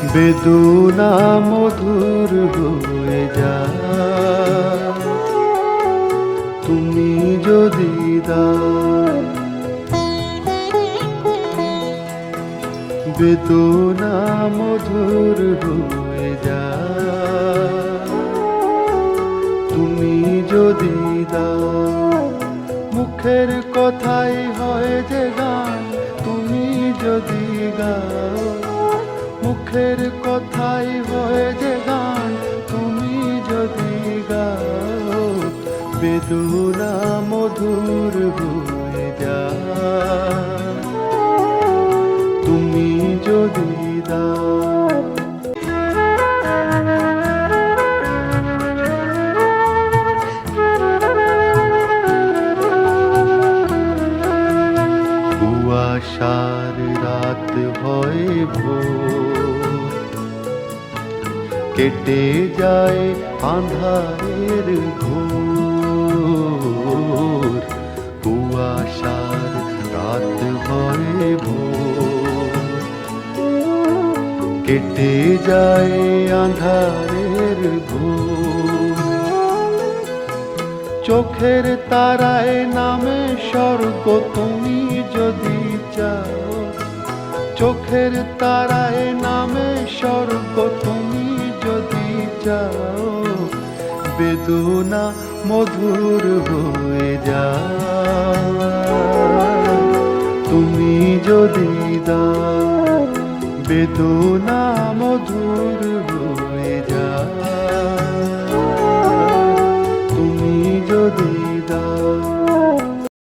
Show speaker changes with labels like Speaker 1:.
Speaker 1: বেদনা মধুর হয়ে যায় তুমি যদি দাও। বেদনা মধুর হয়ে যায় তুমি যদি দাও। মুখের কথাই হয় যে গান তুমি যদি গাও। মুখের কথাই হয় যে গান তুমি যদি গাও। বেদনা মধুর হয়ে যায় তুমি যদি দাও। কুয়াশার রাত হয় ভোর, কেটে যায় আঁধারের ঘোর। কুয়াশার রাত হয় ভোর, কেটে যায় আঁধারের ঘোর। চোখের তারায় নামে স্বর্গ তুমি যদি চাও। চোখের তারায় নামে স্বর্গ তুমি যদি চাও। বেদনা মধুর হয়ে যায় তুমি যদি দাও। বেদনা মধুর